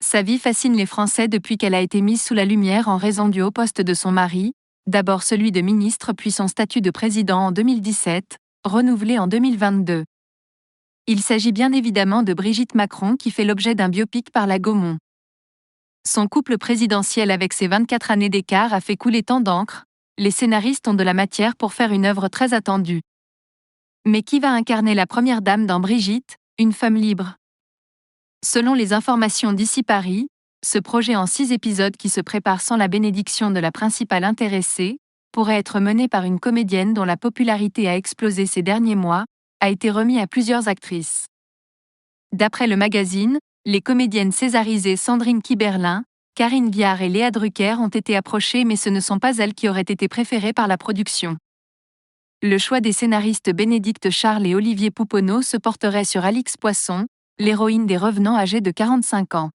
Sa vie fascine les Français depuis qu'elle a été mise sous la lumière en raison du haut poste de son mari, d'abord celui de ministre puis son statut de président en 2017, renouvelé en 2022. Il s'agit bien évidemment de Brigitte Macron qui fait l'objet d'un biopic par la Gaumont. Son couple présidentiel avec ses 24 années d'écart a fait couler tant d'encre, les scénaristes ont de la matière pour faire une œuvre très attendue. Mais qui va incarner la première dame dans Brigitte, une femme libre? Selon les informations d'ici Paris, ce projet en 6 épisodes qui se prépare sans la bénédiction de la principale intéressée, pourrait être mené par une comédienne dont la popularité a explosé ces derniers mois, a été remis à plusieurs actrices. D'après le magazine, les comédiennes césarisées Sandrine Kiberlin, Karine Viard et Léa Drucker ont été approchées mais ce ne sont pas elles qui auraient été préférées par la production. Le choix des scénaristes Bénédicte Charles et Olivier Pouponneau se porterait sur Alix Poisson, l'héroïne des Revenants âgée de 45 ans.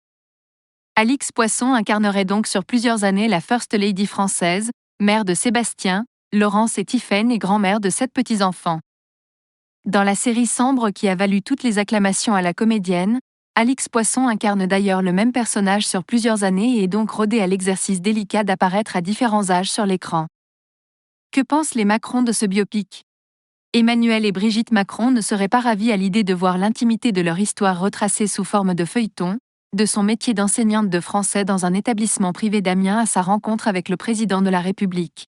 Alix Poisson incarnerait donc sur plusieurs années la First Lady française, mère de Sébastien, Laurence et Tiphaine et grand-mère de 7 petits-enfants. Dans la série Sambre qui a valu toutes les acclamations à la comédienne, Alix Poisson incarne d'ailleurs le même personnage sur plusieurs années et est donc rodée à l'exercice délicat d'apparaître à différents âges sur l'écran. Que pensent les Macron de ce biopic? Emmanuel et Brigitte Macron ne seraient pas ravis à l'idée de voir l'intimité de leur histoire retracée sous forme de feuilleton, de son métier d'enseignante de français dans un établissement privé d'Amiens à sa rencontre avec le président de la République.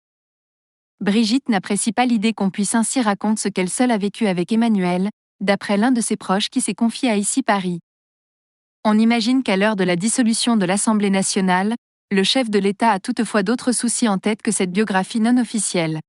Brigitte n'apprécie pas l'idée qu'on puisse ainsi raconter ce qu'elle seule a vécu avec Emmanuel, d'après l'un de ses proches qui s'est confié à Ici Paris. On imagine qu'à l'heure de la dissolution de l'Assemblée nationale, le chef de l'État a toutefois d'autres soucis en tête que cette biographie non officielle.